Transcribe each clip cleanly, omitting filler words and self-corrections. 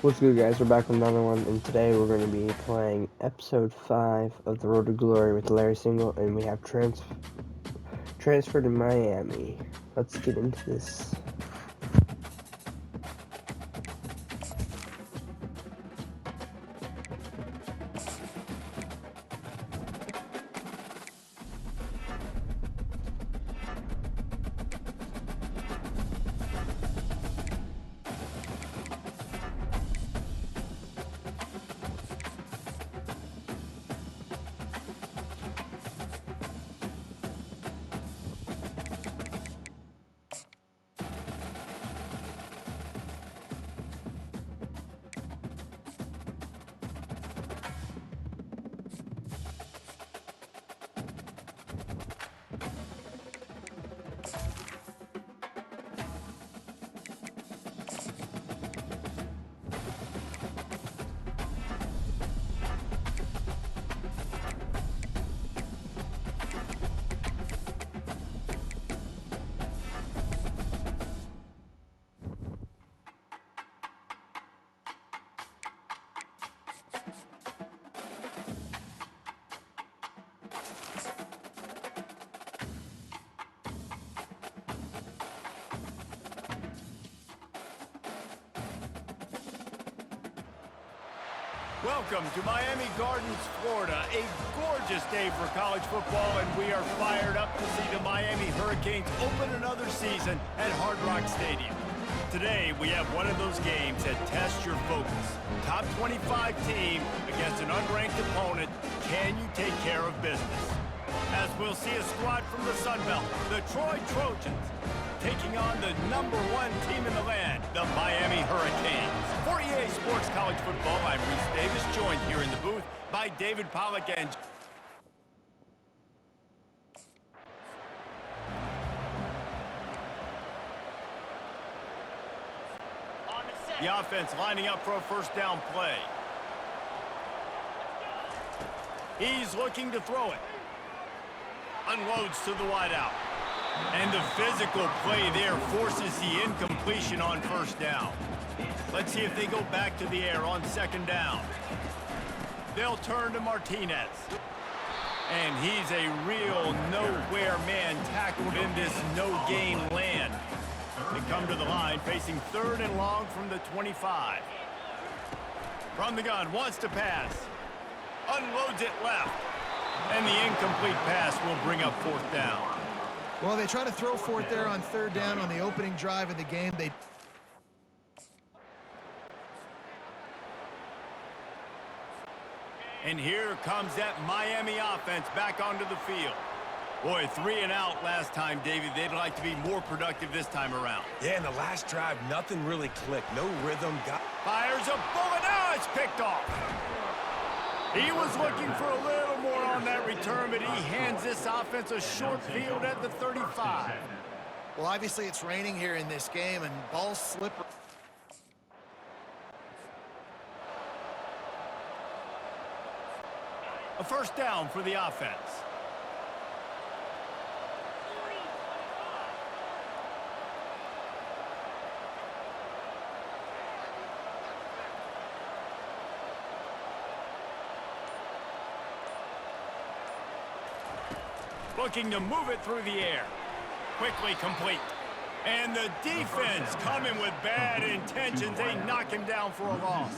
What's good, guys? We're back with another one, and today we're going to be playing episode 5 of The Road to Glory with Larry Single, and we have transfer to Miami. Let's get into this. Welcome to Miami Gardens, Florida. A gorgeous day for college football, and we are fired up to see the Miami Hurricanes open another season at Hard Rock Stadium. Today, we have one of those games that tests your focus. Top 25 team against an unranked opponent. Can you take care of business? As we'll see a squad from the Sun Belt, the Troy Trojans, taking on the #1 team in the land, the Miami Hurricanes. For EA Sports College Football, I'm Reese Davis, joined here in the booth by David Pollack and the offense lining up for a first down play. He's looking to throw it. Unloads to the wideout. And the physical play there forces the incompletion on first down. Let's see if they go back to the air on second down. They'll turn to Martinez. And he's a real nowhere man tackled in this no-gain land. They come to the line facing third and long from the 25. From the gun, wants to pass. Unloads it left. And the incomplete pass will bring up fourth down. Well, they try to throw for it there on third down on the opening drive of the game. And here comes that Miami offense back onto the field. Boy, 3 and out last time, David. They'd like to be more productive this time around. Yeah, in the last drive, nothing really clicked. No rhythm. Fires a bullet. Now it's picked off. He was looking for a little more on that return, but he hands this offense a short field at the 35. Well, obviously it's raining here in this game, and ball's slippery. A first down for the offense. Looking to move it through the air. Quickly complete. And the defense coming with bad intentions. They knock him down for a loss.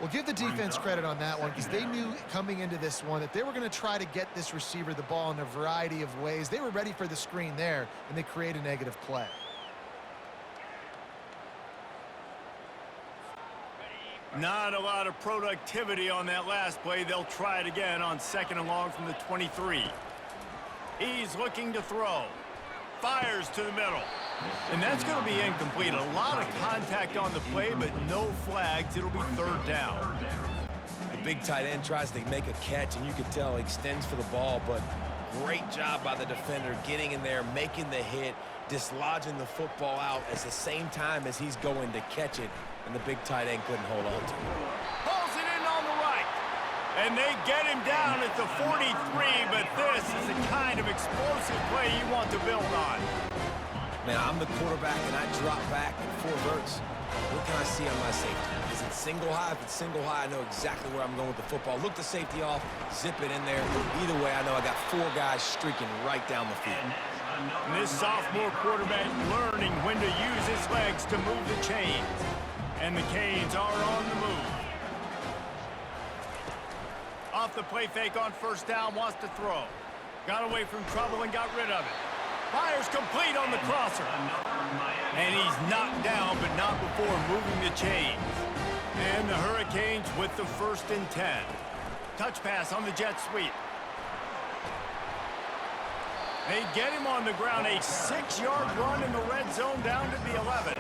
Well, give the defense credit on that one, because they knew coming into this one that they were going to try to get this receiver the ball in a variety of ways. They were ready for the screen there, and they create a negative play. Not a lot of productivity on that last play. They'll try it again on second and long from the 23. He's looking to throw. Fires to the middle. And that's going to be incomplete. A lot of contact on the play, but no flags. It'll be third down. The big tight end tries to make a catch, and you can tell he extends for the ball, but great job by the defender getting in there, making the hit, dislodging the football out at the same time as he's going to catch it, and the big tight end couldn't hold on to it. Pulls it in on the right. And they get him down at the 43, but this is the kind of explosive play you want to build on. Man, I'm the quarterback, and I drop back at 4 verts. What can I see on my safety? Is it single high? If it's single high, I know exactly where I'm going with the football. Look the safety off, zip it in there. Either way, I know I got 4 guys streaking right down the field. And this sophomore quarterback learning when to use his legs to move the chains. And the Canes are on the move. Off the play fake on first down, wants to throw. Got away from trouble and got rid of it. Fires complete on the crosser. And he's knocked down, but not before moving the chains. And the Hurricanes with the 1st and 10. Touch pass on the jet sweep. They get him on the ground, a 6-yard run in the red zone down to the 11.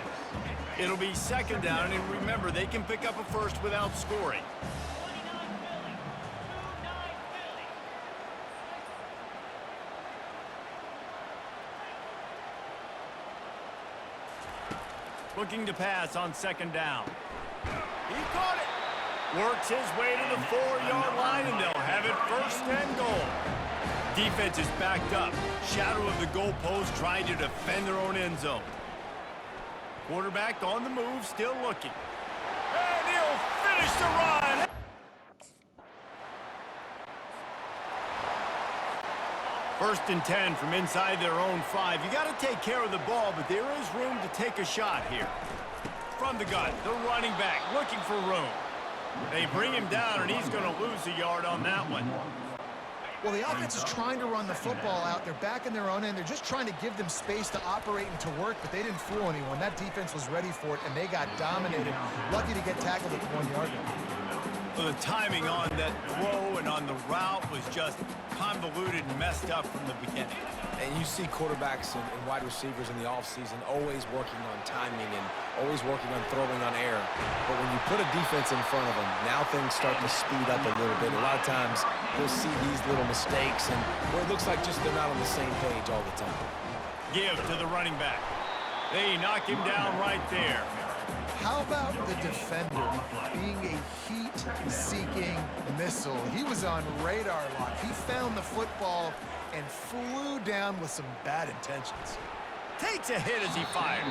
It'll be 2nd down, and remember, they can pick up a first without scoring. Looking to pass on 2nd down. He caught it. Works his way to the 4-yard line, and they'll have it 1st and goal. Defense is backed up. Shadow of the goalpost trying to defend their own end zone. Quarterback on the move, still looking. And he'll finish the run. First and 10 from inside their own 5. You got to take care of the ball, but there is room to take a shot here. From the gun, the running back looking for room. They bring him down, and he's going to lose a yard on that one. Well, the offense is trying to run the football out. They're back in their own end. They're just trying to give them space to operate and to work, but they didn't fool anyone. That defense was ready for it, and they got dominated. Lucky to get tackled at the 1-yard line. Well, the timing on that throw and on the route was just convoluted and messed up from the beginning. And you see quarterbacks and wide receivers in the offseason always working on timing and always working on throwing on air. But when you put a defense in front of them, now things start to speed up a little bit. A lot of times you'll see these little mistakes and where it looks like just they're not on the same page all the time. Give to the running back. They knock him down right there. How about the defender being a heat-seeking missile? He was on radar lock. He found the football and flew down with some bad intentions. Takes a hit as he fires.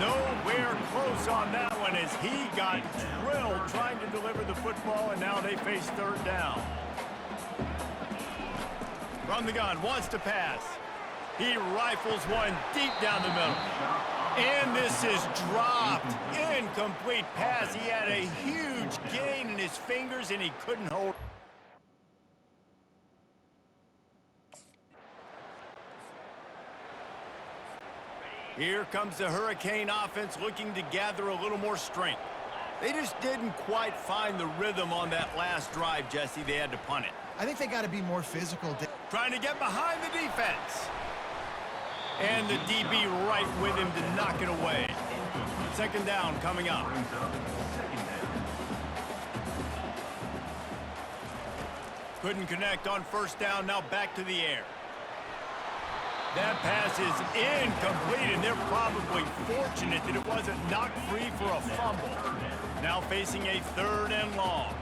Nowhere close on that one as he got drilled trying to deliver the football, and now they face 3rd down. From the gun, wants to pass. He rifles one deep down the middle. And this is dropped. Incomplete pass. He had a huge gain in his fingers, and he couldn't hold. Here comes the Hurricane offense looking to gather a little more strength. They just didn't quite find the rhythm on that last drive, Jesse. They had to punt it. I think they got to be more physical. Trying to get behind the defense. And the DB right with him to knock it away. 2nd down coming up. Couldn't connect on 1st down, now back to the air. That pass is incomplete, and they're probably fortunate that it wasn't knocked free for a fumble. Now facing a 3rd and long.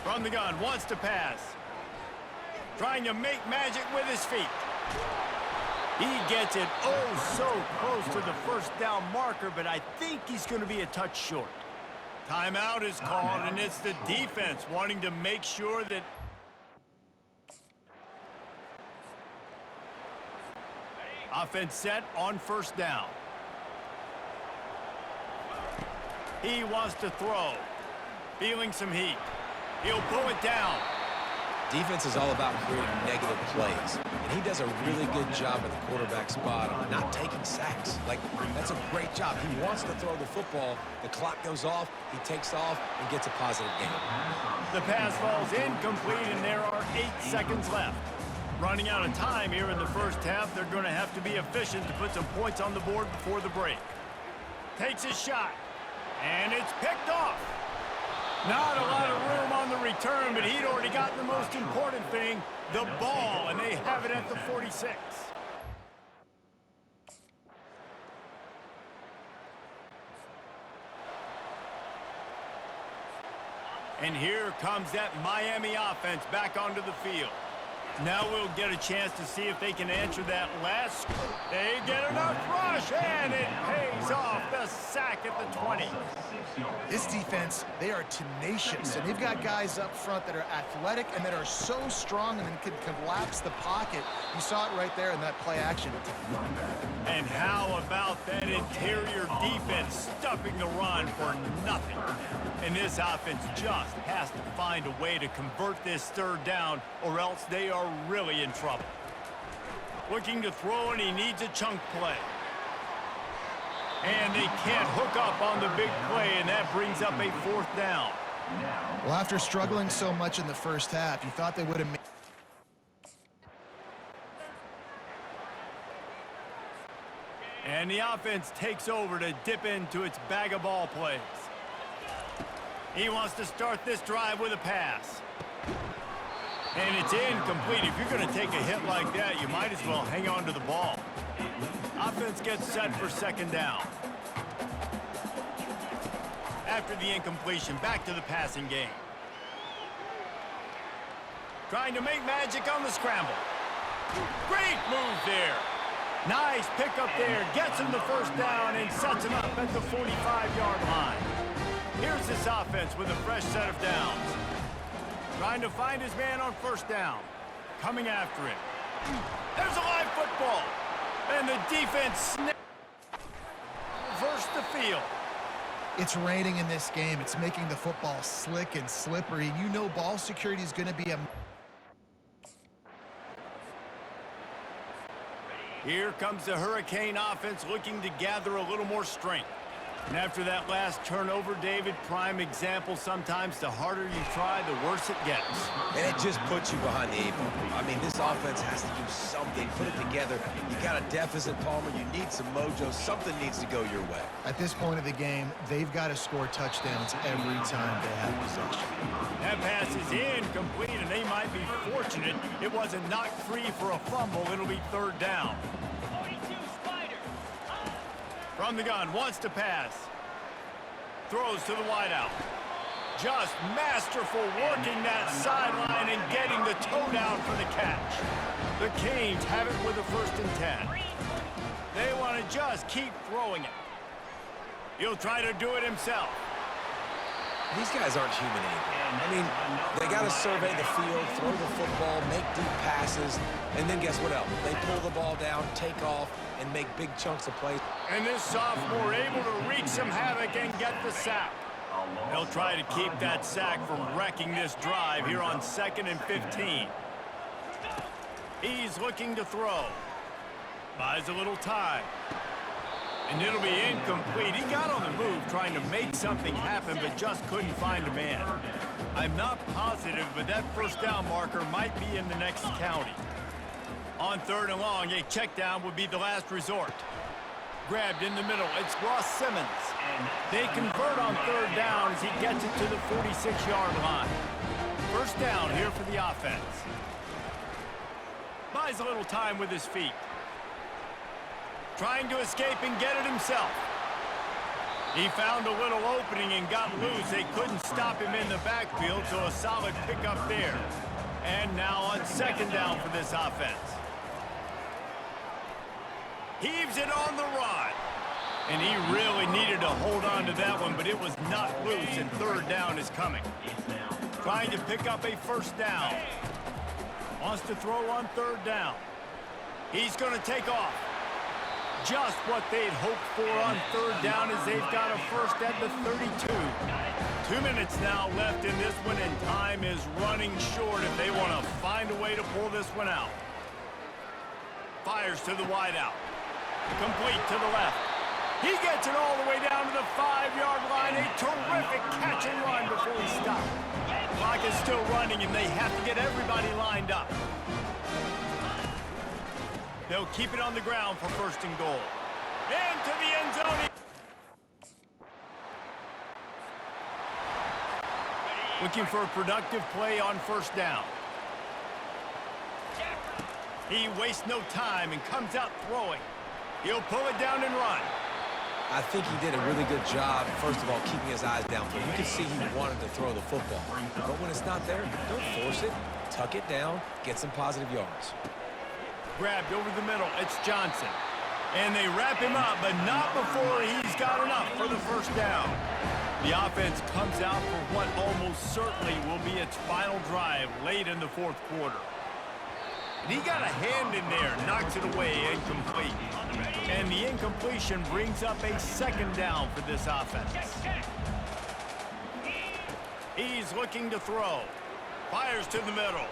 From the gun, wants to pass. Trying to make magic with his feet. He gets it oh so close to the 1st down marker, but I think he's going to be a touch short. Timeout is called, and it's the defense wanting to make sure that offense set on 1st down. He wants to throw. Feeling some heat. He'll pull it down. Defense is all about creating negative plays, and he does a really good job at the quarterback spot on not taking sacks. Like, that's a great job. He wants to throw the football. The clock goes off, he takes off, and gets a positive gain. The pass falls incomplete, and there are 8 seconds left. Running out of time here in the 1st half, they're going to have to be efficient to put some points on the board before the break. Takes a shot, and it's picked off. Not a lot of room on the return, but he'd already gotten the most important thing, the ball, and they have it at the 46. And here comes that Miami offense back onto the field. Now we'll get a chance to see if they can answer that last. They get enough rush, and it pays off. The sack at the 20. This defense, they are tenacious, and they've got guys up front that are athletic and that are so strong and can collapse the pocket. You saw it right there in that play action. And how about that interior defense stuffing the run for nothing? And this offense just has to find a way to convert this third down, or else they are really in trouble. Looking to throw, and he needs a chunk play. And they can't hook up on the big play, and that brings up a fourth down. Well, after struggling so much in the first half, you thought they would have made... And the offense takes over to dip into its bag of ball plays. He wants to start this drive with a pass. And it's incomplete. If you're going to take a hit like that, you might as well hang on to the ball. Offense gets set for second down. After the incompletion, back to the passing game. Trying to make magic on the scramble. Great move there. Nice pickup there. Gets him the first down and sets him up at the 45-yard line. Here's this offense with a fresh set of downs. Trying to find his man on first down. Coming after it. There's a live football. And the defense reversed the field. It's raining in this game. It's making the football slick and slippery. You know ball security is going to be a... Here comes the Hurricane offense looking to gather a little more strength. And after that last turnover, David, prime example, sometimes the harder you try, the worse it gets. And it just puts you behind the eight ball. I mean, this offense has to do something, put it together. You got a deficit, Palmer. You need some mojo. Something needs to go your way. At this point of the game, they've got to score touchdowns every time they have possession. That pass is incomplete, and they might be fortunate it wasn't knocked free for a fumble. It'll be third down. From the gun, wants to pass. Throws to the wideout. Just masterful working that sideline and getting the toe down for the catch. The Canes have it with a 1st and 10. They want to just keep throwing it. He'll try to do it himself. These guys aren't human anymore. I mean, they got to survey the field, throw the football, make deep passes, and then guess what else? They pull the ball down, take off, and make big chunks of plays. And this sophomore able to wreak some havoc and get the sack. They'll try to keep that sack from wrecking this drive here on 2nd and 15. He's looking to throw. Buys a little time. And it'll be incomplete. He got on the move trying to make something happen, but just couldn't find a man. I'm not positive, but that first down marker might be in the next county. On 3rd and long, a check down would be the last resort. Grabbed in the middle, it's Ross Simmons. They convert on 3rd down as he gets it to the 46-yard line. First down here for the offense. Buys a little time with his feet. Trying to escape and get it himself. He found a little opening and got loose. They couldn't stop him in the backfield, so a solid pickup there. And now on 2nd down for this offense. Heaves it on the run. And he really needed to hold on to that one, but it was not loose, and 3rd down is coming. Trying to pick up a 1st down. Wants to throw on 3rd down. He's going to take off. Just what they'd hoped for on 3rd down as they've got a first at the 32. 2 minutes now left in this one, and time is running short if they want to find a way to pull this one out. Fires to the wideout. Complete to the left. He gets it all the way down to the 5-yard line. A terrific catch and run before he stopped. Clock is still running, and they have to get everybody lined up. They'll keep it on the ground for 1st and goal. Into the end zone. Looking for a productive play on 1st down. He wastes no time and comes out throwing. He'll pull it down and run. I think he did a really good job, first of all, keeping his eyes downfield. You can see he wanted to throw the football. But when it's not there, don't force it. tuck it down, get some positive yards. Grabbed over the middle. It's Johnson. And they wrap him up, but not before he's got enough for the first down. The offense comes out for what almost certainly will be its final drive late in the fourth quarter. And he got a hand in there, knocks it away, incomplete. And the incompletion brings up a second down for this offense. He's looking to throw. Fires to the middle.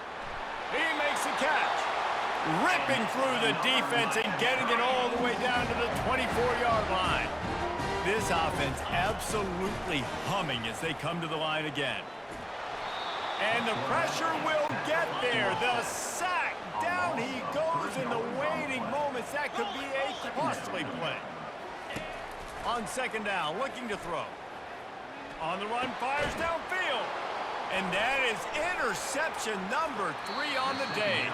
He makes the catch. Ripping through the defense and getting it all the way down to the 24-yard line. This offense absolutely humming as they come to the line again. And the pressure will get there. The sack. Down he goes in the waiting moments. That could be a costly play. On second down, looking to throw. On the run, fires downfield. And that is interception number 3 on the day.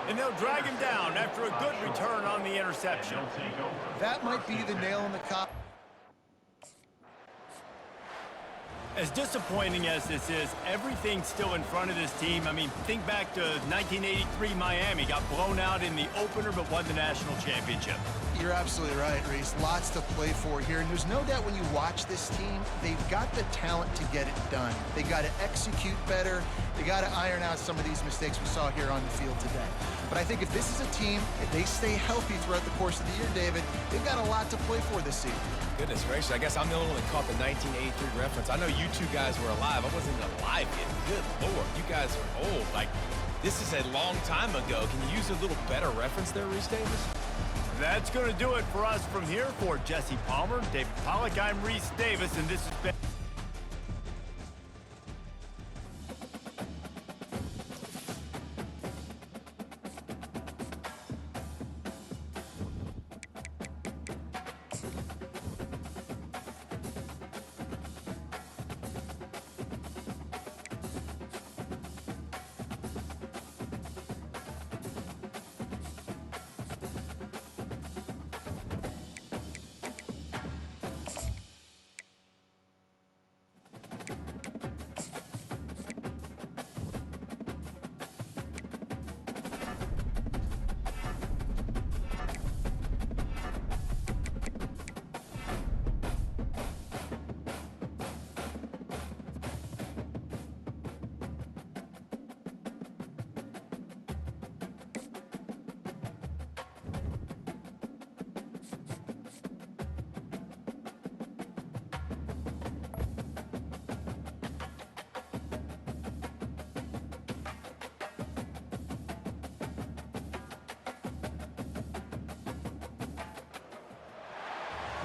And they'll drag him down after a good return on the interception. That might be the nail in the coffin. As disappointing as this is, everything's still in front of this team. I mean, think back to 1983 Miami. Got blown out in the opener, but won the national championship. You're absolutely right, Reese. Lots to play for here. And there's no doubt when you watch this team, they've got the talent to get it done. They got to execute better. They got to iron out some of these mistakes we saw here on the field today. But I think if this is a team, if they stay healthy throughout the course of the year, David, they've got a lot to play for this season. Goodness gracious, I guess I'm the only one that caught the 1983 reference. I know you two guys were alive. I wasn't even alive yet. Good Lord, you guys are old. Like, this is a long time ago. Can you use a little better reference there, Reese Davis? That's going to do it for us from here. For Jesse Palmer, David Pollack, I'm Reese Davis, and this has been...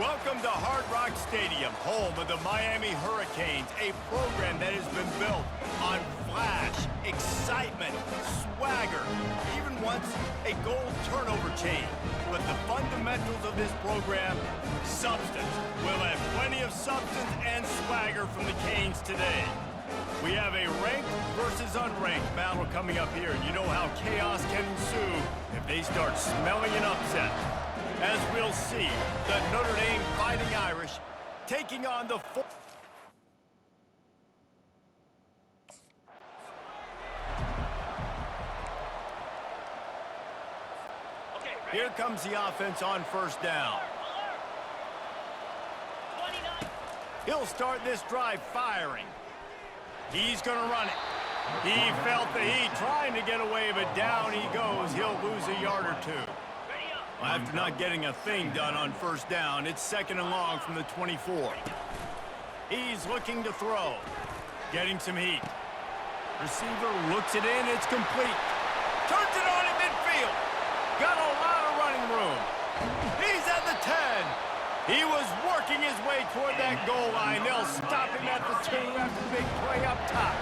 Welcome to Hard Rock Stadium, home of the Miami Hurricanes, a program that has been built on flash, excitement, swagger, even once a goal turnover chain. But the fundamentals of this program, substance. We'll have plenty of substance and swagger from the Canes today. We have a ranked versus unranked battle coming up here, and you know how chaos can ensue if they start smelling an upset. As we'll see, the Notre Dame Fighting Irish taking on the... Here comes the offense on first down. He'll start this drive firing. He's going to run it. He felt the heat trying to get away, but down he goes. He'll lose a yard or two. After not getting a thing done on first down, it's second and long from the 24. He's looking to throw. Getting some heat. Receiver looks it in. It's complete. Turns it on in midfield. Got a lot of running room. He's at the 10. He was working his way toward that goal line. They'll stop him at the 2 after the big play up top.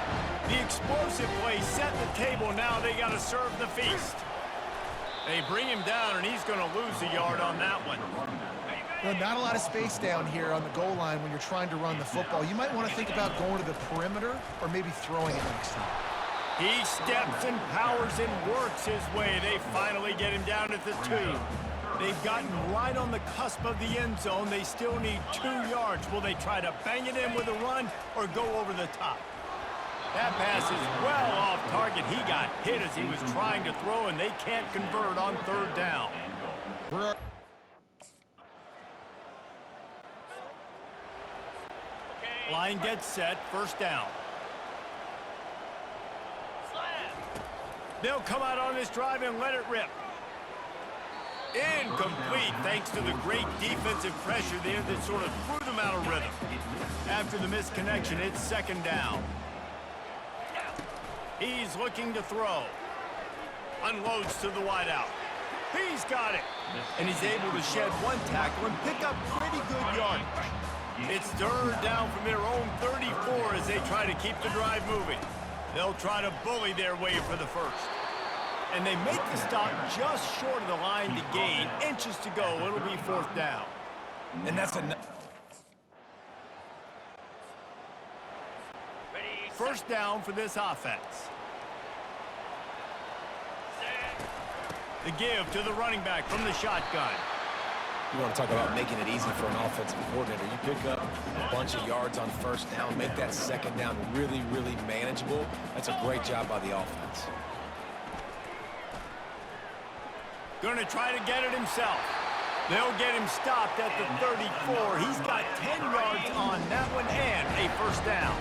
The explosive play set the table. Now they got to serve the feast. They bring him down, and he's going to lose a yard on that one. Well, not a lot of space down here on the goal line when you're trying to run the football. You might want to think about going to the perimeter or maybe throwing it next time. He steps and powers and works his way. They finally get him down at the 2. They've gotten right on the cusp of the end zone. They still need 2 yards. Will they try to bang it in with a run or go over the top? That pass is well off target. He got hit as he was trying to throw, and they can't convert on third down. Line gets set, first down. They'll come out on this drive and let it rip. Incomplete, thanks to the great defensive pressure there that sort of threw them out of rhythm. After the misconnection, it's second down. He's looking to throw. Unloads to the wideout. He's got it. And he's able to shed one tackle and pick up pretty good yardage. It's third down from their own 34 as they try to keep the drive moving. They'll try to bully their way for the first. And they make the stop just short of the line to gain. Inches to go. It'll be fourth down. And that's enough. First down for this offense. The give to the running back from the shotgun. You want to talk about making it easy for an offensive coordinator. You pick up a bunch of yards on first down, make that second down really, really manageable. That's a great job by the offense. Gonna try to get it himself. They'll get him stopped at the 34. He's got 10 yards on that one and a first down.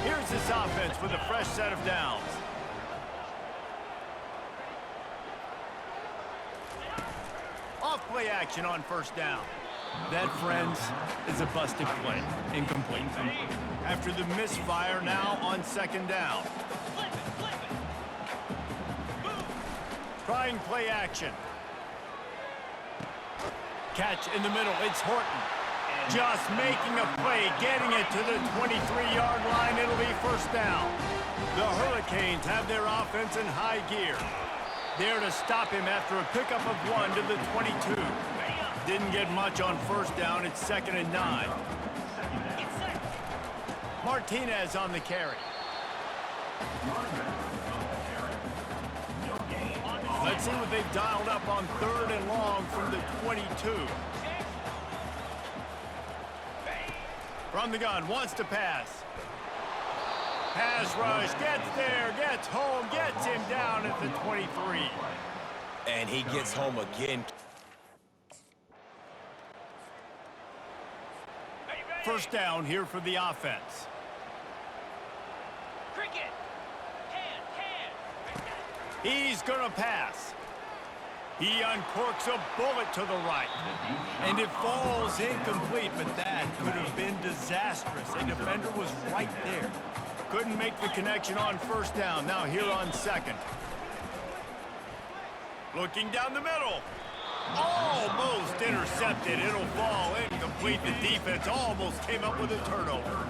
Here's this offense with a fresh set of downs. Off play action on first down. That, friends, is a busted play. Incomplete. After the misfire, now on second down. Trying play action. Catch in the middle. It's Horton. Just making a play, getting it to the 23-yard line. It'll be first down. The Hurricanes have their offense in high gear. There to stop him after a pickup of 1 to the 22. Didn't get much on first down. It's 2nd and 9. Martinez on the carry. Let's see what they've dialed up on 3rd and long from the 22. From the gun, wants to pass. Pass rush, gets there, gets home, gets him down at the 23. And he gets home again. First down here for the offense. He's gonna pass. He uncorks a bullet to the right. And it falls incomplete, but that could have been disastrous. A defender was right there. Couldn't make the connection on first down. Now here on second. Looking down the middle. Almost intercepted. It'll fall incomplete. The defense almost came up with a turnover.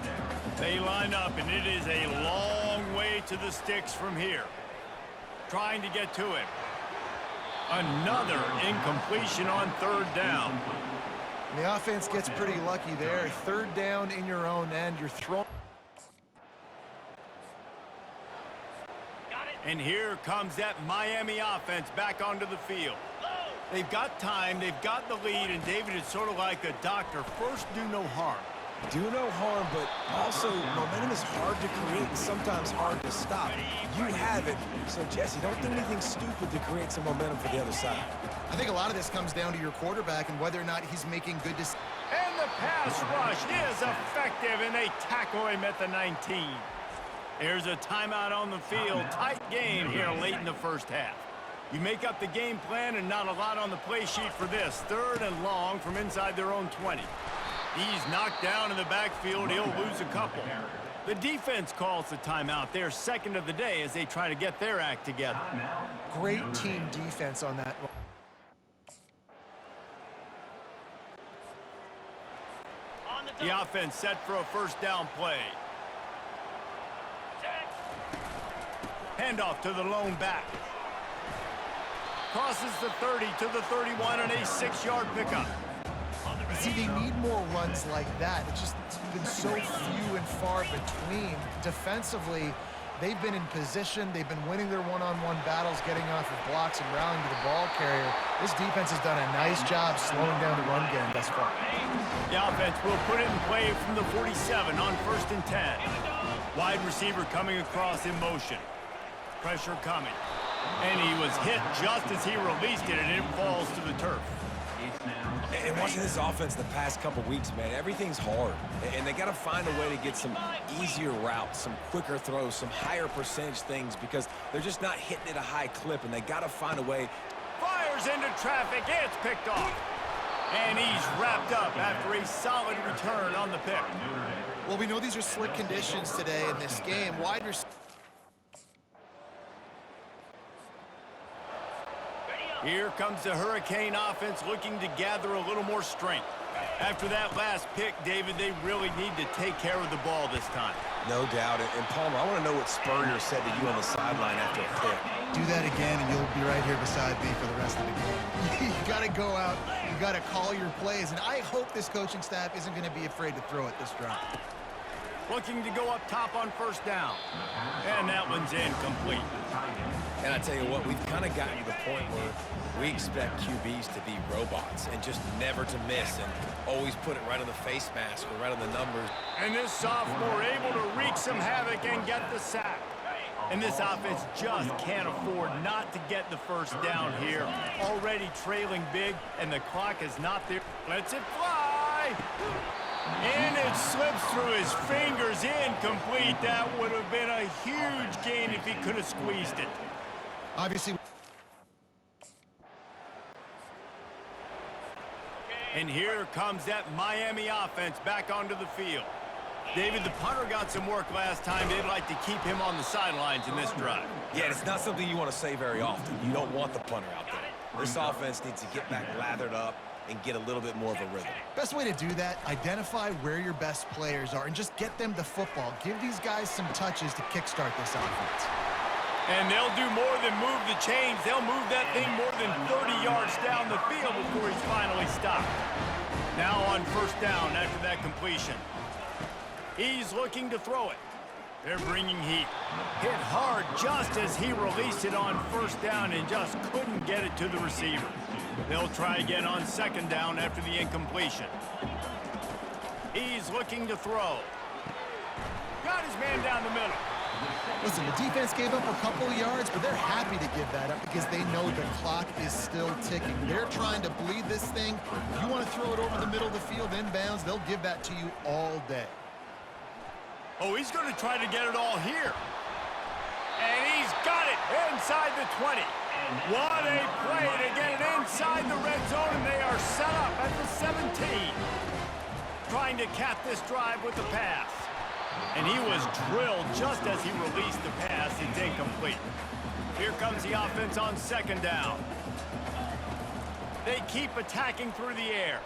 They line up, and it is a long way to the sticks from here. Trying to get to him. Another incompletion on third down. And the offense gets pretty lucky there. Third down in your own end. You're throwing. And here comes that Miami offense back onto the field. They've got time, they've got the lead, and David is sort of like a doctor. First, do no harm. Do no harm, but also momentum is hard to create and sometimes hard to stop. You have it, so Jesse, don't do anything stupid to create some momentum for the other side. I think a lot of this comes down to your quarterback and whether or not he's making good decisions. And the pass rush is effective, and they tackle him at the 19. There's a timeout on the field. Tight game here late in the first half. You make up the game plan and not a lot on the play sheet for this. 3rd and long from inside their own 20. He's knocked down in the backfield. He'll lose a couple. The defense calls the timeout. They're second of the day as they try to get their act together. Great team defense on that one. The offense set for a first down play. Handoff to the lone back. Crosses the 30 to the 31 and a 6-yard pickup. See, they need more runs like that. It's just been so few and far between. Defensively, They've been in position. They've been winning their one-on-one battles, getting off of blocks and rallying to the ball carrier. This defense has done a nice job slowing down the run game thus far. The offense will put it in play from the 47 on 1st and 10. Wide receiver coming across in motion. Pressure coming. And he was hit just as he released it, and it falls to the turf. And watching this offense the past couple weeks, man, everything's hard. And they got to find a way to get some easier routes, some quicker throws, some higher percentage things because they're just not hitting at a high clip, and they got to find a way. Fires into traffic. It's picked off. And he's wrapped up after a solid return on the pick. Well, we know these are slick conditions today in this game. Wide receiver. Here comes the Hurricane offense looking to gather a little more strength. After that last pick, David, they really need to take care of the ball this time. No doubt. And Palmer, I want to know what Spurrier said to you on the sideline after a pick. Do that again, and you'll be right here beside me for the rest of the game. You got to go out. You got to call your plays, and I hope this coaching staff isn't going to be afraid to throw it this drive. Looking to go up top on 1st down. And that one's incomplete. And I tell you what, we've kind of gotten to the point where we expect QBs to be robots and just never to miss and always put it right on the face mask or right on the numbers. And this sophomore able to wreak some havoc and get the sack. And this offense just can't afford not to get the 1st down here. Already trailing big, and the clock is not there. Lets it fly. And it slips through his fingers, incomplete. That would have been a huge gain if he could have squeezed it. Obviously. And here comes that Miami offense back onto the field. David, the punter got some work last time. They'd like to keep him on the sidelines in this drive. Yeah, it's not something you want to say very often. You don't want the punter out there. This offense needs to get back lathered up and get a little bit more of a rhythm. Best way to do that, identify where your best players are and just get them the football. Give these guys some touches to kickstart this offense. And they'll do more than move the chains. They'll move that thing more than 30 yards down the field before he's finally stopped. Now on 1st down after that completion. He's looking to throw it. They're bringing heat. Hit hard just as he released it on 1st down and just couldn't get it to the receiver. They'll try again on 2nd down after the incompletion. He's looking to throw. Got his man down the middle. Listen, the defense gave up a couple of yards, but they're happy to give that up because they know the clock is still ticking. They're trying to bleed this thing. If you want to throw it over the middle of the field inbounds, they'll give that to you all day. Oh, he's going to try to get it all here. And he's got it inside the 20. What a play to get it inside the red zone, and they are set up at the 17. Trying to cap this drive with the pass. And he was drilled just as he released the pass. It's incomplete. Here comes the offense on 2nd down. They keep attacking through the air.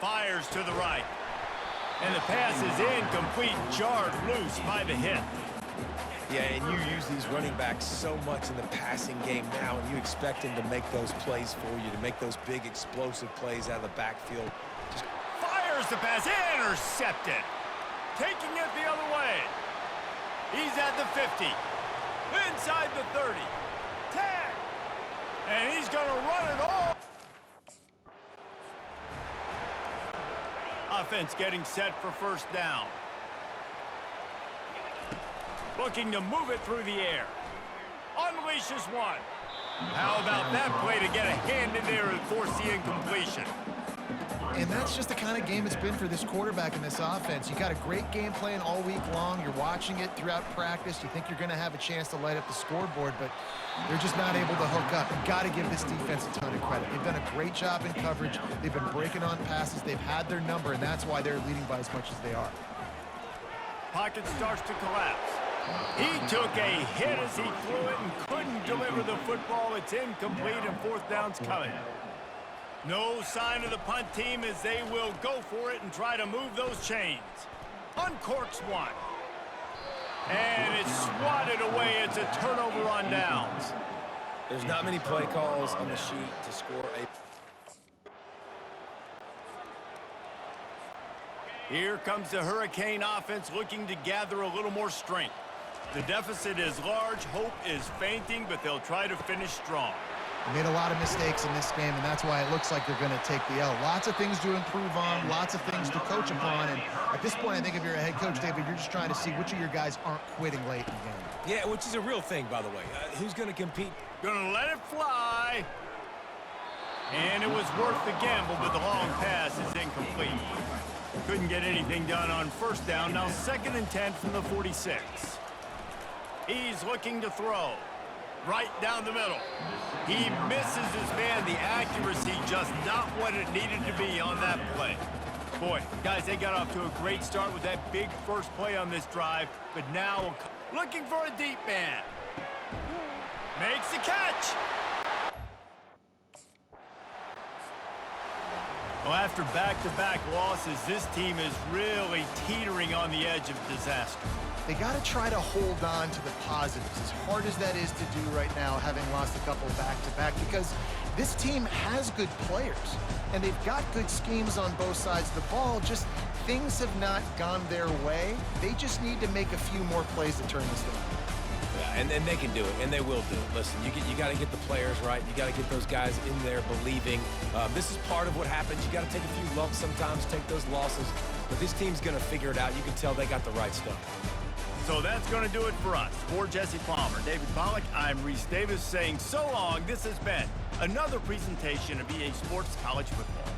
Fires to the right. And the pass is incomplete, jarred loose by the hit. Yeah, and you use these running backs so much in the passing game now, and you expect them to make those plays for you, to make those big explosive plays out of the backfield. Just fires the pass, intercepted. Taking it the other way. He's at the 50. Inside the 30. 10. And he's going to run it all. Offense getting set for 1st down. Looking to move it through the air. Unleashes one. How about that play to get a hand in there and force the incompletion? And that's just the kind of game it's been for this quarterback in this offense. You got a great game plan all week long. You're watching it throughout practice. You think you're going to have a chance to light up the scoreboard, but they're just not able to hook up. You've got to give this defense a ton of credit. They've done a great job in coverage. They've been breaking on passes. They've had their number, and that's why they're leading by as much as they are. Pocket starts to collapse. He took a hit as he threw it and couldn't deliver the football. It's incomplete, and 4th down's coming. No sign of the punt team as they will go for it and try to move those chains. Uncorks one. And it's swatted away. It's a turnover on downs. There's not many play calls on the sheet to score a... Here comes the Hurricane offense looking to gather a little more strength. The deficit is large, hope is fainting, but they'll try to finish strong. They made a lot of mistakes in this game, and that's why it looks like they're going to take the L. Lots of things to improve on, lots of things to coach upon, and at this point, I think if you're a head coach, David, you're just trying to see which of your guys aren't quitting late in the game. Yeah, which is a real thing, by the way. Who's going to compete? Gonna let it fly. And it was worth the gamble, but the long pass is incomplete. Couldn't get anything done on first down. Now 2nd and 10 from the 46. He's looking to throw. Right down the middle. He misses his man. The accuracy just not what it needed to be on that play. Boy, guys, they got off to a great start with that big first play on this drive, but now looking for a deep man. Makes the catch. Well, after back-to-back losses, this team is really teetering on the edge of disaster. They got to try to hold on to the positives, as hard as that is to do right now, having lost a couple back-to-back, because this team has good players, and they've got good schemes on both sides of the ball, just things have not gone their way. They just need to make a few more plays to turn this thing. Yeah, and they can do it, and they will do it. Listen, you got to get the players right. You got to get those guys in there believing. This is part of what happens. You got to take a few lumps sometimes, take those losses. But this team's going to figure it out. You can tell they got the right stuff. So that's going to do it for us. For Jesse Palmer, David Pollack, I'm Reese Davis saying so long. This has been another presentation of EA Sports College Football.